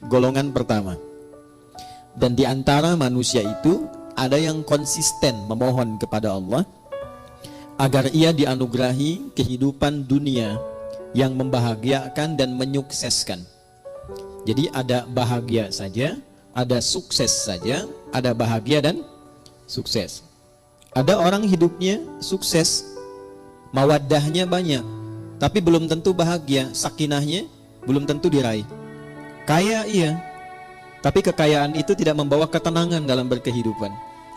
golongan pertama. Dan di antara manusia itu ada yang konsisten memohon kepada Allah agar ia dianugerahi kehidupan dunia yang membahagiakan dan menyukseskan. Jadi ada bahagia saja, ada sukses saja, ada bahagia dan sukses. Ada orang hidupnya sukses, mawaddahnya banyak, tapi belum tentu bahagia, sakinahnya belum tentu diraih. Kaya iya, tapi kekayaan itu tidak membawa ketenangan dalam berkehidupan.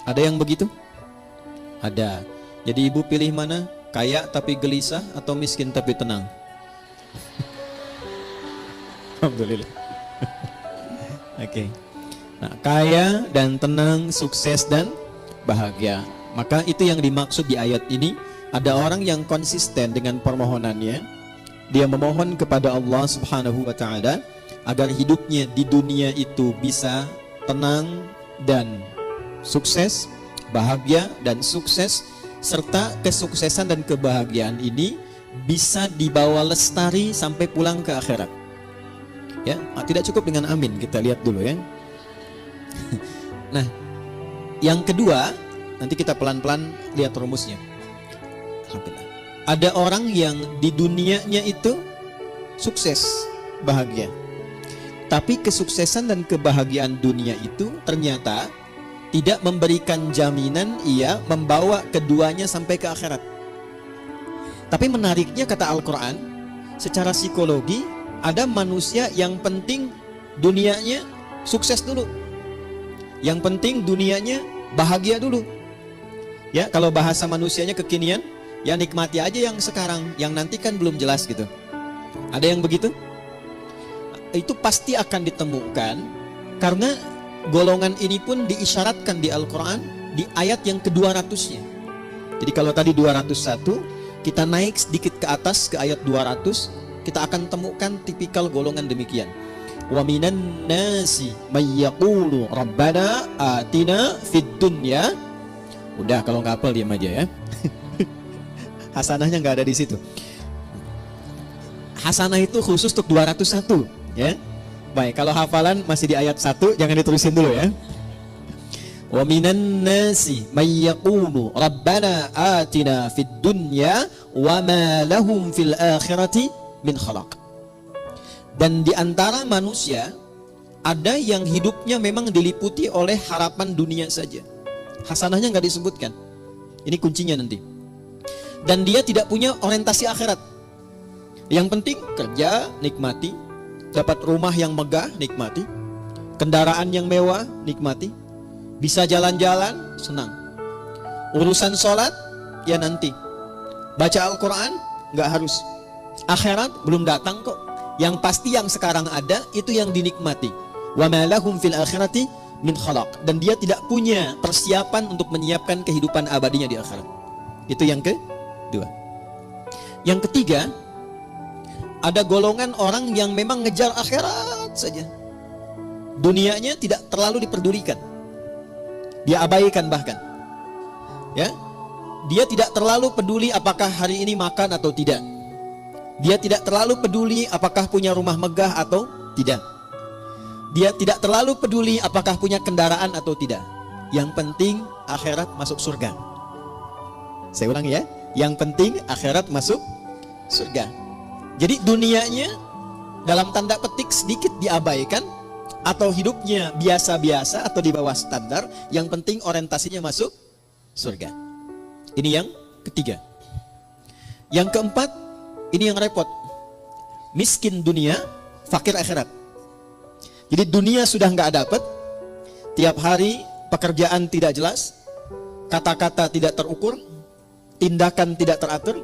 Ada yang begitu? Ada. Jadi ibu pilih mana? Kaya tapi gelisah atau miskin tapi tenang? Alhamdulillah. Oke. Nah, kaya dan tenang, sukses dan bahagia. Maka itu yang dimaksud di ayat ini. Ada orang yang konsisten dengan permohonannya. Dia memohon kepada Allah Subhanahu wa Ta'ala agar hidupnya di dunia itu bisa tenang dan sukses, bahagia dan sukses, serta kesuksesan dan kebahagiaan ini bisa dibawa lestari sampai pulang ke akhirat. Ya, tidak cukup dengan amin, kita lihat dulu ya. Nah, yang kedua, nanti kita pelan-pelan lihat rumusnya. Ada orang yang di dunianya itu sukses, bahagia. Tapi kesuksesan dan kebahagiaan dunia itu ternyata tidak memberikan jaminan ia membawa keduanya sampai ke akhirat. Tapi menariknya kata Al-Quran, secara psikologi ada manusia yang penting dunianya sukses dulu. Yang penting dunianya bahagia dulu. Ya, kalau bahasa manusianya kekinian, ya nikmati aja yang sekarang, yang nanti kan belum jelas gitu. Ada yang begitu? Itu pasti akan ditemukan karena golongan ini pun diisyaratkan di Al-Quran di ayat yang ke-200-nya. Jadi kalau tadi 201, kita naik sedikit ke atas ke ayat 200, kita akan temukan tipikal golongan demikian. Wa minan nasi may yaqulu rabbana atina fid dunya. Udah, kalau nggak hafal diam aja ya. Hasanahnya nggak ada di situ. Hasanah itu khusus untuk 201 ya. Baik, kalau hafalan masih di ayat 1, jangan diterusin dulu ya. Wa minan nasi may yaqulu rabbana atina fid dunya wa ma lahum fil akhirati min khalaq. Dan di antara manusia ada yang hidupnya memang diliputi oleh harapan dunia saja. Hasanahnya nggak disebutkan. Ini kuncinya nanti. Dan dia tidak punya orientasi akhirat. Yang penting kerja, nikmati. Dapat rumah yang megah, nikmati. Kendaraan yang mewah, nikmati. Bisa jalan-jalan, senang. Urusan sholat, ya nanti. Baca Al-Quran, nggak harus. Akhirat belum datang kok. Yang pasti yang sekarang ada, itu yang dinikmati. Wa ma lahum fil akhirati min khalaq. Dan dia tidak punya persiapan untuk menyiapkan kehidupan abadinya di akhirat. Itu yang kedua. Yang ketiga, ada golongan orang yang memang ngejar akhirat saja. Dunianya tidak terlalu diperdulikan. Dia abaikan bahkan. Ya. Dia tidak terlalu peduli apakah hari ini makan atau tidak. Dia tidak terlalu peduli apakah punya rumah megah atau tidak. Dia tidak terlalu peduli apakah punya kendaraan atau tidak. Yang penting akhirat masuk surga. Saya ulang ya. Yang penting akhirat masuk surga. Jadi dunianya dalam tanda petik sedikit diabaikan, atau hidupnya biasa-biasa atau di bawah standar. Yang penting orientasinya masuk surga. Ini yang ketiga. Yang keempat, ini yang repot. Miskin dunia, fakir akhirat. Jadi dunia sudah nggak dapat, tiap hari pekerjaan tidak jelas, kata-kata tidak terukur, tindakan tidak teratur,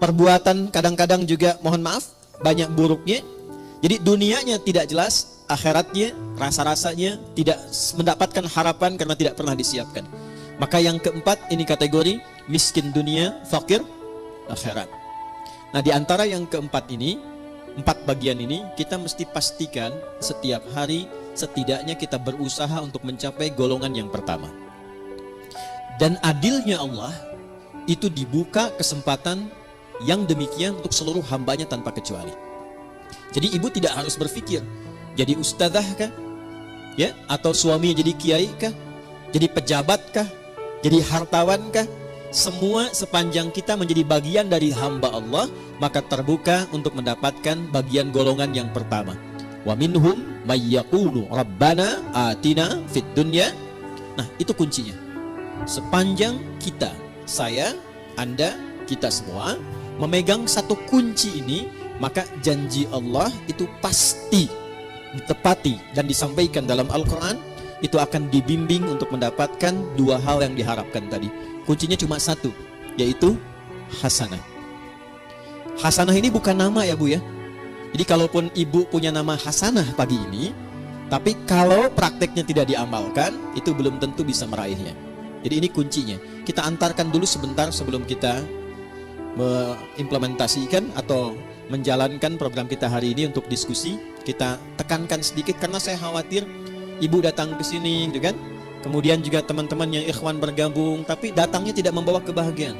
perbuatan kadang-kadang juga mohon maaf banyak buruknya. Jadi dunianya tidak jelas, akhiratnya rasa-rasanya tidak mendapatkan harapan karena tidak pernah disiapkan. Maka yang keempat ini kategori miskin dunia, fakir akhirat. Nah, di antara yang keempat ini, 4 bagian ini, kita mesti pastikan setiap hari setidaknya kita berusaha untuk mencapai golongan yang pertama. Dan adilnya Allah, itu dibuka kesempatan yang demikian untuk seluruh hambanya tanpa kecuali. Jadi ibu tidak harus berpikir, Jadi ustadzah kah? Ya, atau suami jadi kiai kah? Jadi pejabat kah? Jadi hartawan kah? Semua sepanjang kita menjadi bagian dari hamba Allah, maka terbuka untuk mendapatkan bagian golongan yang pertama. Wa minhum may yaqulu rabbana atina fid dunya. Nah, itu kuncinya. Sepanjang kita, saya, Anda, kita semua memegang satu kunci ini, maka janji Allah itu pasti ditepati dan disampaikan dalam Al-Quran. Itu akan dibimbing untuk mendapatkan dua hal yang diharapkan tadi. Kuncinya cuma satu, yaitu hasanah. Hasanah ini bukan nama ya Bu ya. Jadi kalaupun Ibu punya nama hasanah pagi ini, tapi kalau prakteknya tidak diamalkan, itu belum tentu bisa meraihnya. Jadi ini kuncinya. Kita antarkan dulu sebentar sebelum kita mengimplementasikan atau menjalankan program kita hari ini untuk diskusi. Kita tekankan sedikit karena saya khawatir Ibu datang ke sini gitu kan. Kemudian juga teman-teman yang ikhwan bergabung, tapi datangnya tidak membawa kebahagiaan.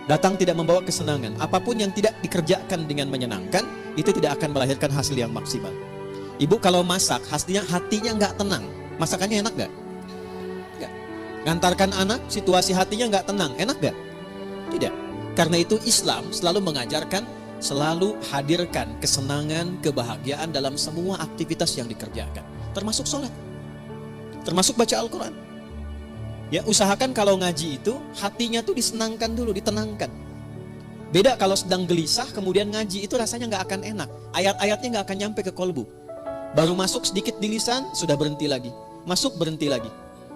Datang tidak membawa kesenangan. Apapun yang tidak dikerjakan dengan menyenangkan, itu tidak akan melahirkan hasil yang maksimal. Ibu kalau masak, hatinya nggak tenang. Masakannya enak nggak? Nggak. Ngantarkan anak, situasi hatinya nggak tenang. Enak nggak? Tidak. Karena itu Islam selalu mengajarkan, selalu hadirkan kesenangan, kebahagiaan dalam semua aktivitas yang dikerjakan. Termasuk sholat. Termasuk baca Al-Quran. Ya, usahakan kalau ngaji itu hatinya tuh disenangkan dulu, ditenangkan. Beda kalau sedang gelisah kemudian ngaji, itu rasanya nggak akan enak. Ayat-ayatnya nggak akan nyampe ke kolbu. Baru masuk sedikit di lisan, sudah berhenti lagi. Masuk, berhenti lagi.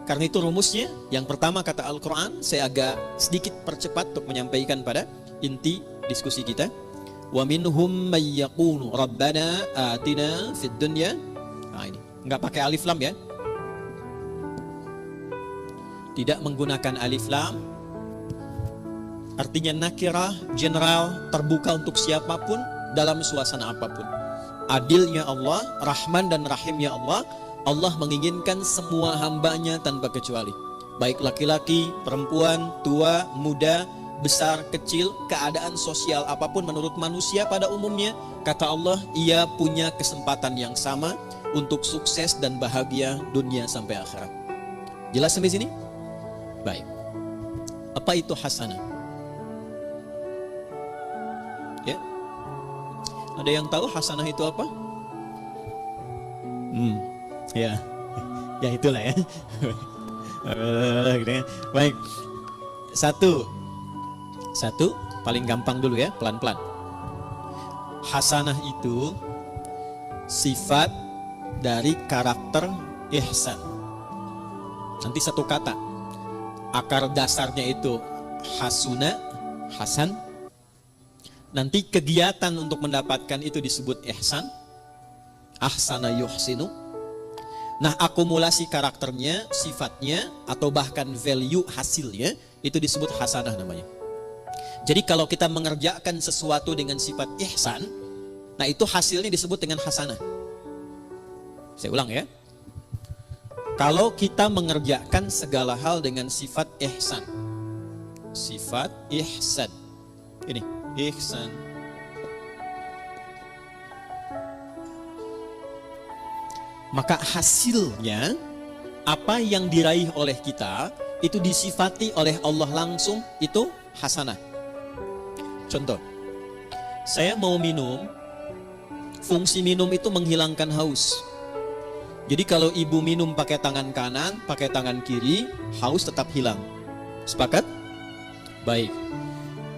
Karena itu rumusnya, yang pertama kata Al-Quran, saya agak sedikit percepat untuk menyampaikan pada inti diskusi kita. Wa minhum may yaqulu rabbana atina fid dunya. Nah ini, nggak pakai alif lam ya. Tidak menggunakan alif lam. Artinya nakirah, general, terbuka untuk siapapun dalam suasana apapun. Adilnya Allah, Rahman dan Rahimnya Allah. Allah menginginkan semua hambanya tanpa kecuali. Baik laki-laki, perempuan, tua, muda, besar, kecil, keadaan sosial apapun menurut manusia pada umumnya, kata Allah, ia punya kesempatan yang sama untuk sukses dan bahagia dunia sampai akhirat. Jelas sampai sini? Baik. Apa itu hasanah? Ya. Ada yang tahu hasanah itu apa? Ya. Ya itulah ya. Baik. Satu, paling gampang dulu ya, pelan-pelan. Hasanah itu sifat dari karakter ihsan. Nanti satu kata. Akar dasarnya itu hasuna, hasan. Nanti kegiatan untuk mendapatkan itu disebut ihsan. Ahsana yuhsinu. Nah, akumulasi karakternya, sifatnya, atau bahkan value hasilnya, itu disebut hasanah namanya. Jadi kalau kita mengerjakan sesuatu dengan sifat ihsan, nah itu hasilnya disebut dengan hasanah. Saya ulang ya. Kalau kita mengerjakan segala hal dengan sifat ihsan. Sifat ihsan. Ini, ihsan. Maka hasilnya, apa yang diraih oleh kita, itu disifati oleh Allah langsung, itu hasanah. Contoh, saya mau minum, fungsi minum itu menghilangkan haus. Jadi kalau ibu minum pakai tangan kanan, pakai tangan kiri, haus tetap hilang. Sepakat? Baik.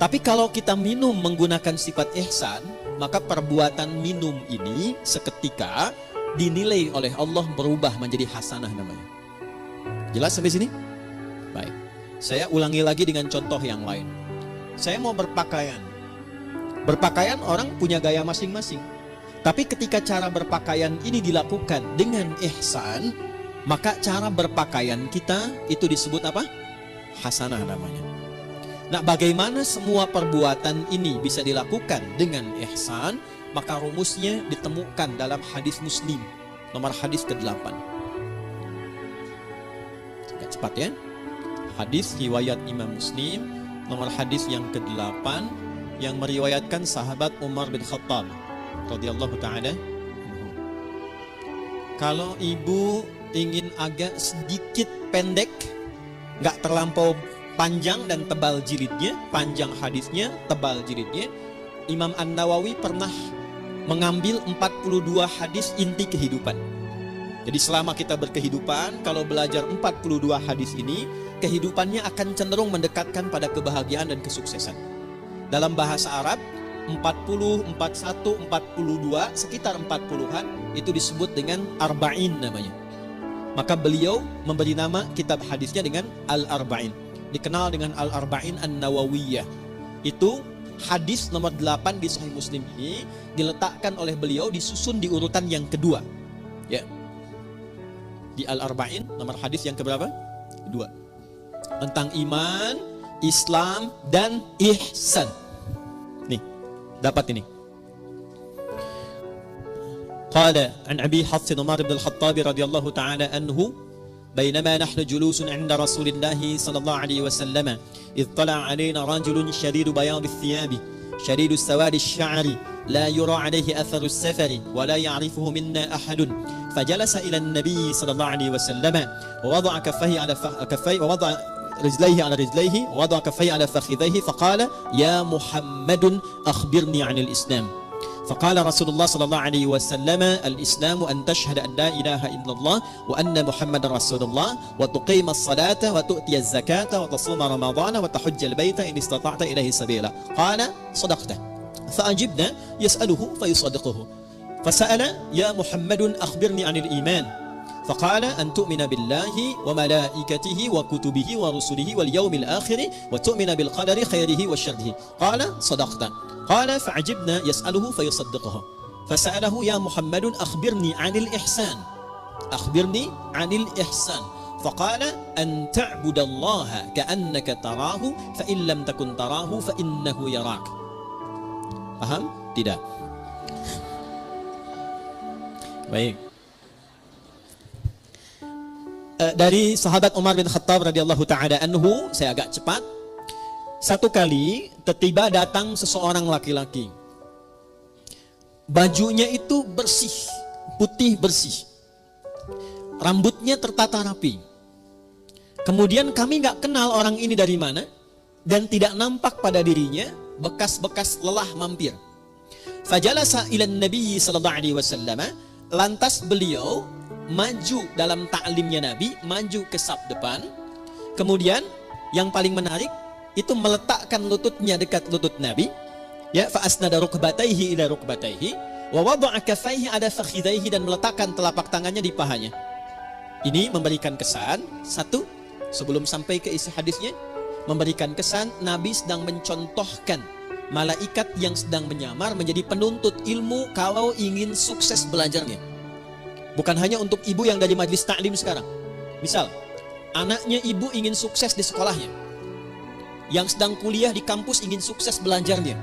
Tapi kalau kita minum menggunakan sifat ihsan, maka perbuatan minum ini seketika dinilai oleh Allah berubah menjadi hasanah namanya. Jelas sampai sini? Baik. Saya ulangi lagi dengan contoh yang lain. Saya mau berpakaian. Berpakaian orang punya gaya masing-masing. Tapi ketika cara berpakaian ini dilakukan dengan ihsan, maka cara berpakaian kita itu disebut apa? Hasanah namanya. Nah, bagaimana semua perbuatan ini bisa dilakukan dengan ihsan? Maka rumusnya ditemukan dalam hadis Muslim, nomor hadis ke-8. Agak cepat ya. Hadis riwayat Imam Muslim, nomor hadis yang ke-8, yang meriwayatkan sahabat Umar bin Khattab radhiyallahu ta'ala. Kalau ibu ingin agak sedikit pendek, nggak terlampau panjang dan tebal jilidnya, panjang hadisnya, tebal jilidnya, Imam An-Nawawi pernah mengambil 42 hadis inti kehidupan. Jadi selama kita berkehidupan, kalau belajar 42 hadis ini, kehidupannya akan cenderung mendekatkan pada kebahagiaan dan kesuksesan. Dalam bahasa Arab, 40, 41, 42, sekitar 40-an, itu disebut dengan arba'in namanya. Maka beliau memberi nama kitab hadisnya dengan Al-Arba'in. Dikenal dengan Al-Arba'in An-Nawawiyah. Itu hadis nomor 8 di Sahih Muslim ini diletakkan oleh beliau, disusun di urutan yang kedua. Ya. Di Al-Arba'in nomor hadis yang keberapa? Kedua. Tentang iman, Islam, dan ihsan. Nih, dapat ini. قال عن أبي حفص عمر بن الخطاب رضي الله تعالى عنه بينما نحن جلوس عند رسول الله صلى الله عليه وسلم إذ طلع علينا رجل شديد بياض الثياب شديد السواد الشعر لا يرى عليه أثر السفر ولا يعرفه منا أحد فجلس إلى النبي صلى الله عليه وسلم ووضع كفيه على كفيه ووضع رجليه على رجليه ووضع كفيه على فخذيه فقال يا محمد أخبرني عن الإسلام فقال رسول الله صلى الله عليه وسلم الإسلام أن تشهد أن لا إله إلا الله وأن محمد رسول الله وتقيم الصلاة وتؤتي الزكاة وتصوم رمضان وتحج البيت إن استطعت إليه سبيلا قال صدقت فأجبنا يسأله فيصدقه فسأل يا محمد أخبرني عن الإيمان فقال أن تؤمن بالله وملائكته وكتبه ورسله واليوم الآخر وتؤمن بالقدر خيره وشره قال صدقت قال فعجبنا يسأله فيصدقه فسأله يا محمد أخبرني عن الإحسان أخبرني عن الإحسان فقال أن تعبد الله كأنك تراه فإن لم تكن تراه فإنه يراك. Paham? Tidak? Baik. Dari sahabat Umar bin Khattab radhiyallahu taala anhu, saya agak cepat. Satu kali tiba datang seseorang laki-laki. Bajunya itu bersih, putih bersih. Rambutnya tertata rapi. Kemudian kami nggak kenal orang ini dari mana dan tidak nampak pada dirinya bekas-bekas lelah mampir. Fajalasa ila Nabi sallallahu alaihi wasallam, lantas beliau maju dalam ta'limnya Nabi, maju ke saf depan. Kemudian yang paling menarik itu meletakkan lututnya dekat lutut Nabi, ya, fa asnada rukbatayhi ila rukbatayhi wa wada'a kaffayhi ala fakhidayhi, dan meletakkan telapak tangannya di pahanya. Ini memberikan kesan, satu, sebelum sampai ke isi hadisnya, memberikan kesan Nabi sedang mencontohkan malaikat yang sedang menyamar menjadi penuntut ilmu kalau ingin sukses belajarnya. Bukan hanya untuk ibu yang dari majlis ta'lim sekarang. Misal, anaknya ibu ingin sukses di sekolahnya, yang sedang kuliah di kampus ingin sukses belajarnya,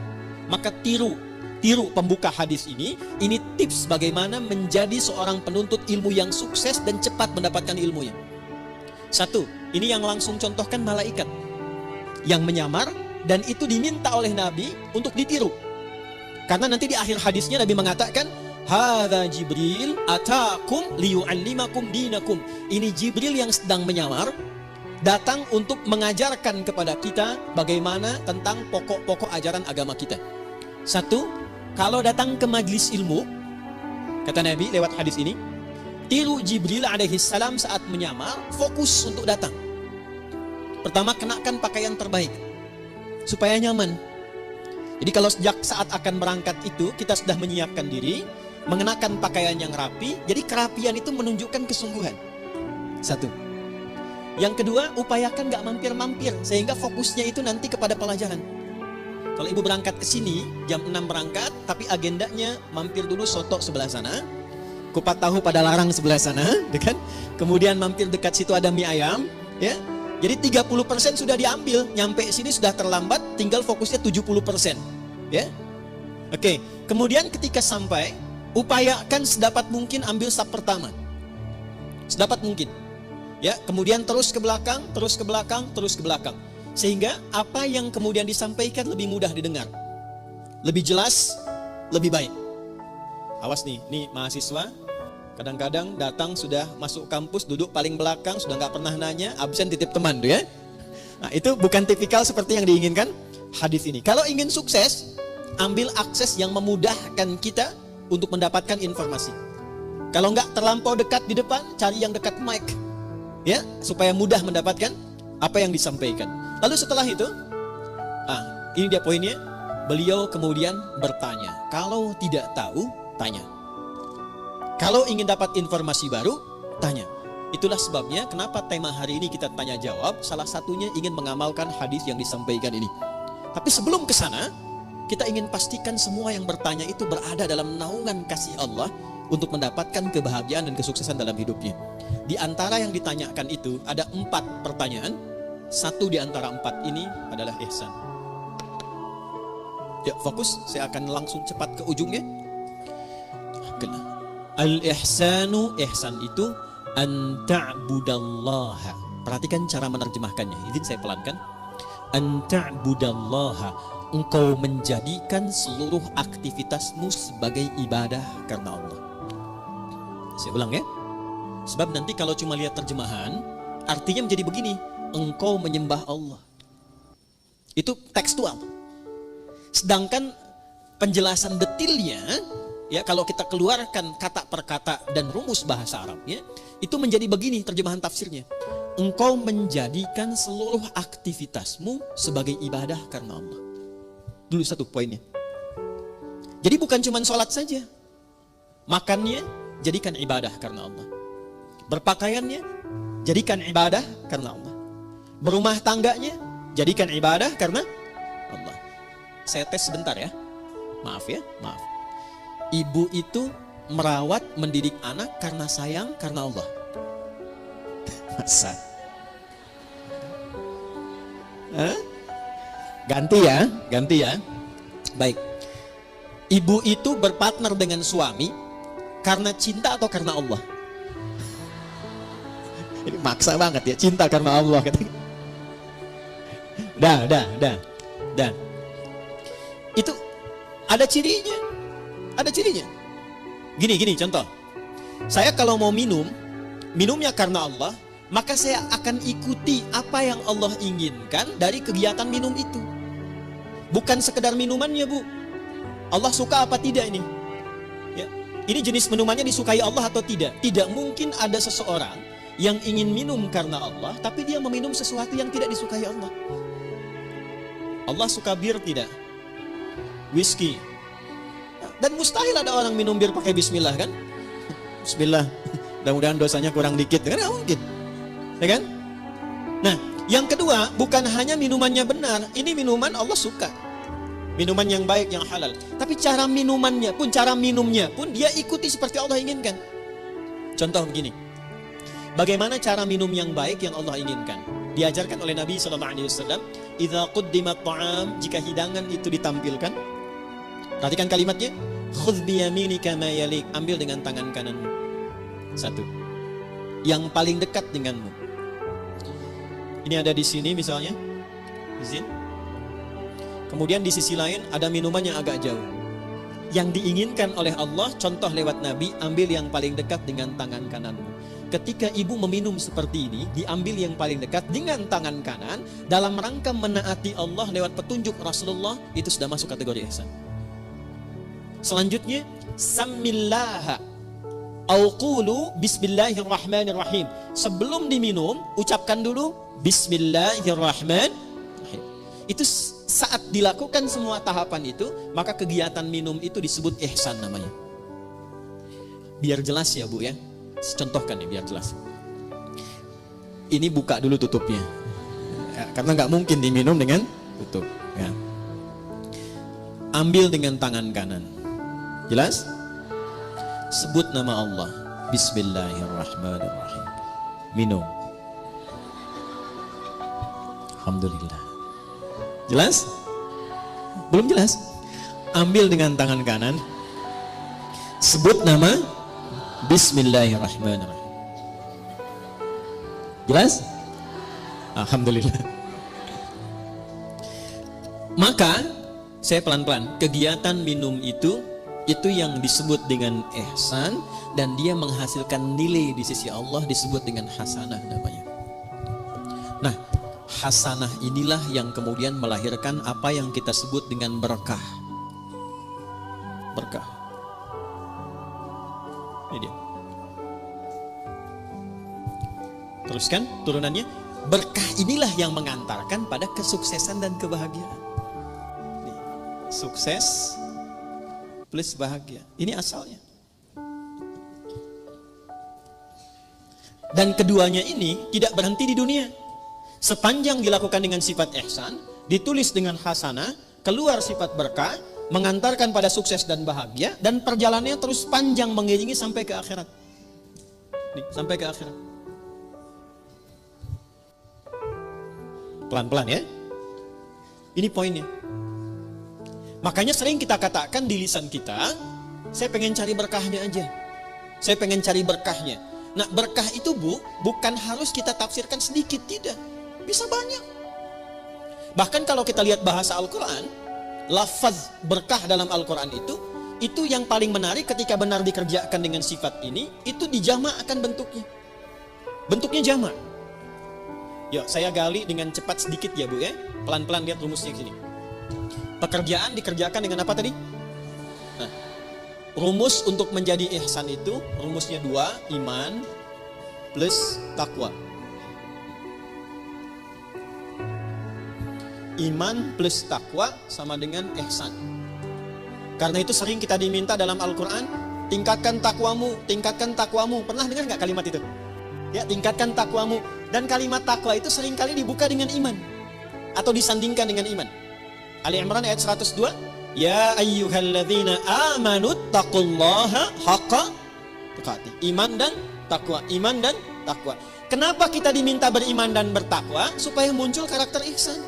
maka tiru pembuka hadis ini tips bagaimana menjadi seorang penuntut ilmu yang sukses dan cepat mendapatkan ilmunya. Satu, ini yang langsung contohkan malaikat yang menyamar, dan itu diminta oleh Nabi untuk ditiru. Karena nanti di akhir hadisnya Nabi mengatakan, hadza Jibril atakum liyu'allimakum dinakum. Ini Jibril yang sedang menyamar, datang untuk mengajarkan kepada kita bagaimana tentang pokok-pokok ajaran agama kita. Satu, kalau datang ke majlis ilmu, kata Nabi lewat hadis ini, tiru Jibril alaihissalam saat menyamar, fokus untuk datang. Pertama, kenakan pakaian terbaik supaya nyaman. Jadi kalau sejak saat akan berangkat itu kita sudah menyiapkan diri, mengenakan pakaian yang rapi, jadi kerapian itu menunjukkan kesungguhan. Satu. Yang kedua, upayakan gak mampir-mampir, sehingga fokusnya itu nanti kepada pelajaran. Kalau ibu berangkat ke sini, jam 6 berangkat, tapi agendanya mampir dulu soto sebelah sana, kupat tahu pada larang sebelah sana, kan? Kemudian mampir dekat situ ada mie ayam, ya. Jadi 30% sudah diambil, nyampe sini sudah terlambat, tinggal fokusnya 70%, ya. Oke, kemudian ketika sampai, upayakan sedapat mungkin ambil saf pertama. Sedapat mungkin. Ya, kemudian terus ke belakang, terus ke belakang, terus ke belakang. Sehingga apa yang kemudian disampaikan lebih mudah didengar. Lebih jelas, lebih baik. Awas nih mahasiswa Kadang-kadang datang sudah masuk kampus, duduk paling belakang, sudah nggak pernah nanya, absen titip teman tuh ya. Nah, itu bukan tipikal seperti yang diinginkan hadis ini. Kalau ingin sukses, ambil akses yang memudahkan kita untuk mendapatkan informasi. Kalau nggak terlampau dekat di depan, cari yang dekat mic, ya, supaya mudah mendapatkan apa yang disampaikan. Lalu setelah itu, ini dia poinnya. Beliau kemudian bertanya. Kalau tidak tahu, tanya. Kalau ingin dapat informasi baru, tanya. Itulah sebabnya kenapa tema hari ini kita tanya jawab. Salah satunya ingin mengamalkan hadis yang disampaikan ini. Tapi sebelum ke sana, kita ingin pastikan semua yang bertanya itu berada dalam naungan kasih Allah untuk mendapatkan kebahagiaan dan kesuksesan dalam hidupnya. Di antara yang ditanyakan itu ada 4 pertanyaan. 1 di antara 4 ini adalah ihsan. Ya, fokus, saya akan langsung cepat ke ujungnya. Al-ihsanu, ihsan itu an ta'budallaha. Perhatikan cara menerjemahkannya. Izin saya pelankan. An ta'budallaha, engkau menjadikan seluruh aktivitasmu sebagai ibadah karena Allah. Saya ulang ya. Sebab nanti kalau cuma lihat terjemahan, artinya menjadi begini, engkau menyembah Allah. Itu tekstual. Sedangkan penjelasan detailnya, ya, kalau kita keluarkan kata per kata dan rumus bahasa Arabnya, itu menjadi begini terjemahan tafsirnya. Engkau menjadikan seluruh aktivitasmu sebagai ibadah karena Allah. Dulu 1 poinnya. Jadi bukan cuma sholat saja. Makannya, jadikan ibadah karena Allah. Berpakaiannya, jadikan ibadah karena Allah. Berumah tangganya, jadikan ibadah karena Allah. Saya tes sebentar ya. Maaf ya, maaf. Ibu itu merawat, mendidik anak karena sayang, karena Allah. Masa? Ganti ya. Baik. Ibu itu berpartner dengan suami karena cinta atau karena Allah? Ini maksa banget ya, cinta karena Allah. Dah. Itu ada cirinya. Gini contoh. Saya kalau mau minumnya karena Allah, maka saya akan ikuti apa yang Allah inginkan dari kegiatan minum itu. Bukan sekedar minumannya, Bu. Allah suka apa tidak ini? Ya. Ini jenis minumannya disukai Allah atau tidak? Tidak mungkin ada seseorang yang ingin minum karena Allah, tapi dia meminum sesuatu yang tidak disukai Allah. Allah suka bir tidak? Whisky. Dan mustahil ada orang minum bir pakai bismillah kan? Bismillah. Mudah-mudahan dosanya kurang dikit. Kan nggak mungkin. Ya kan? Nah, yang kedua, bukan hanya minumannya benar. Ini minuman Allah suka. Minuman yang baik, yang halal. Tapi cara minumnya pun dia ikuti seperti Allah inginkan. Contoh begini. Bagaimana cara minum yang baik yang Allah inginkan? Diajarkan oleh Nabi SAW. Idza quddimat ta'am, jika hidangan itu ditampilkan, perhatikan kalimatnya. Khudh biyaminika ma yalik, ambil dengan tangan kananmu. 1. Yang paling dekat denganmu. Ini ada di sini misalnya. Izin. Kemudian di sisi lain ada minuman yang agak jauh. Yang diinginkan oleh Allah, contoh lewat Nabi, ambil yang paling dekat dengan tangan kananmu. Ketika ibu meminum seperti ini, diambil yang paling dekat dengan tangan kanan, dalam rangka menaati Allah lewat petunjuk Rasulullah, itu sudah masuk kategori ihsan. Selanjutnya, Samillaha au qulu bismillahirrahmanirrahim. Sebelum diminum, ucapkan dulu bismillahirrahmanirrahim. Itu saat dilakukan semua tahapan itu, maka kegiatan minum itu disebut ihsan namanya. Biar jelas ya Bu ya. Contohkan nih biar jelas. Ini buka dulu tutupnya. Ya, karena nggak mungkin diminum dengan tutup. Ya. Ambil dengan tangan kanan. Jelas? Sebut nama Allah. Bismillahirrahmanirrahim. Minum. Alhamdulillah. Jelas? Belum jelas? Ambil dengan tangan kanan. Sebut nama Bismillahirrahmanirrahim. Jelas? Alhamdulillah. Maka saya pelan-pelan, kegiatan minum itu itu yang disebut dengan ihsan, dan dia menghasilkan nilai di sisi Allah disebut dengan hasanah namanya. Nah, hasanah inilah yang kemudian melahirkan apa yang kita sebut dengan berkah. Berkah. Ini dia. Teruskan turunannya. Berkah inilah yang mengantarkan pada kesuksesan dan kebahagiaan. Nih, sukses plus bahagia. Ini asalnya. Dan keduanya ini tidak berhenti di dunia. Sepanjang dilakukan dengan sifat ihsan, ditulis dengan hasanah, keluar sifat berkah, mengantarkan pada sukses dan bahagia, dan perjalanannya terus panjang mengiringi sampai ke akhirat. Nih, sampai ke akhirat. Pelan-pelan ya. Ini poinnya. Makanya sering kita katakan di lisan kita, saya pengen cari berkahnya aja. Saya pengen cari berkahnya. Nah, berkah itu bukan harus kita tafsirkan sedikit, tidak. Bisa banyak. Bahkan kalau kita lihat bahasa Al-Quran, lafaz berkah dalam Al-Quran itu yang paling menarik ketika benar dikerjakan dengan sifat ini, itu dijamak akan bentuknya. Bentuknya jamak. Yuk, saya gali dengan cepat sedikit ya Bu ya. Pelan-pelan lihat rumusnya sini. Pekerjaan dikerjakan dengan apa tadi? Nah, rumus untuk menjadi ihsan itu rumusnya 2, iman plus takwa. Iman plus takwa sama dengan ihsan. Karena itu sering kita diminta dalam Al-Quran, tingkatkan takwamu, tingkatkan takwamu. Pernah dengar nggak kalimat itu? Ya, tingkatkan takwamu. Dan kalimat takwa itu seringkali dibuka dengan iman atau disandingkan dengan iman. Ali Imran ayat 102, ya ayyuhalladzina amanu taqullaha haqqa tuqatih. Iman dan takwa, iman dan takwa. Kenapa kita diminta beriman dan bertakwa? Supaya muncul karakter ihsan.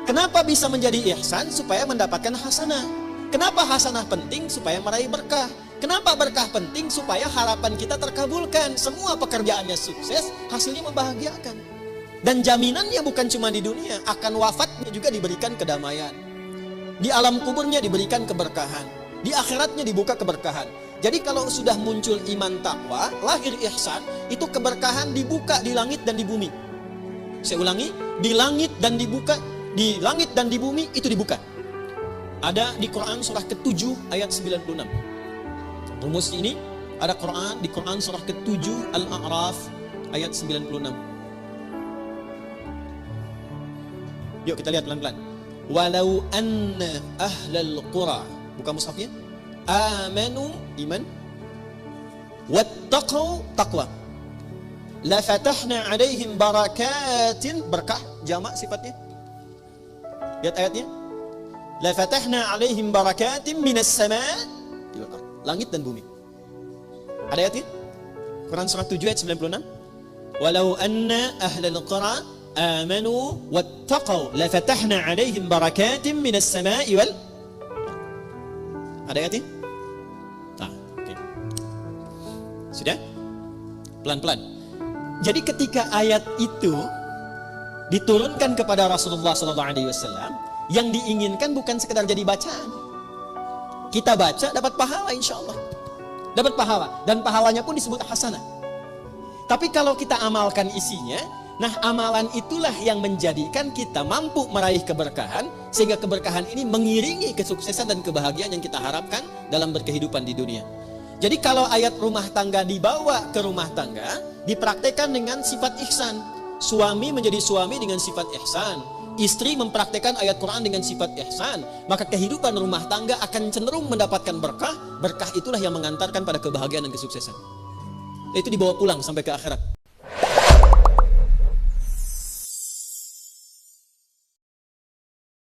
Kenapa bisa menjadi ihsan? Supaya mendapatkan hasanah. Kenapa hasanah penting? Supaya meraih berkah. Kenapa berkah penting? Supaya harapan kita terkabulkan. Semua pekerjaannya sukses, hasilnya membahagiakan. Dan jaminannya bukan cuma di dunia, akan wafatnya juga diberikan kedamaian. Di alam kuburnya diberikan keberkahan. Di akhiratnya dibuka keberkahan. Jadi kalau sudah muncul iman takwa, lahir ihsan, itu keberkahan dibuka di langit dan di bumi. Saya ulangi, di langit dan dibuka, di langit dan di bumi itu dibuka. Ada di Quran surah ke-7 ayat 96. Rumus ini ada di Quran surah ke-7 Al-A'raf ayat 96. Yuk kita lihat pelan-pelan. Walau anna ahlal qura, buka mushafnya, amanu iman, wattaqau taqwa, la fatahna alaihim barakatin, berkah jamak sifatnya. Lihat ayatnya. La fatahna alaihim barakatin minas sama' langit dan bumi. Ada ayatnya? Quran surah 7 ayat 96. Walau anna ahlal qura amanu wattaqau la fatahna alaihim barakatin minas sama'i wal. Ada ayatnya? Nah, oke. Sudah? Pelan-pelan. Jadi ketika ayat itu diturunkan kepada Rasulullah SAW, yang diinginkan bukan sekedar jadi bacaan. Kita baca dapat pahala insya Allah. Dapat pahala. Dan pahalanya pun disebut hasanah. Tapi kalau kita amalkan isinya, nah amalan itulah yang menjadikan kita mampu meraih keberkahan. Sehingga keberkahan ini mengiringi kesuksesan dan kebahagiaan yang kita harapkan dalam berkehidupan di dunia. Jadi kalau ayat rumah tangga dibawa ke rumah tangga, dipraktekkan dengan sifat ihsan. Suami menjadi suami dengan sifat ihsan. Istri mempraktekkan ayat Quran dengan sifat ihsan, maka kehidupan rumah tangga akan cenderung mendapatkan berkah. Berkah itulah yang mengantarkan pada kebahagiaan dan kesuksesan. Itu dibawa pulang sampai ke akhirat.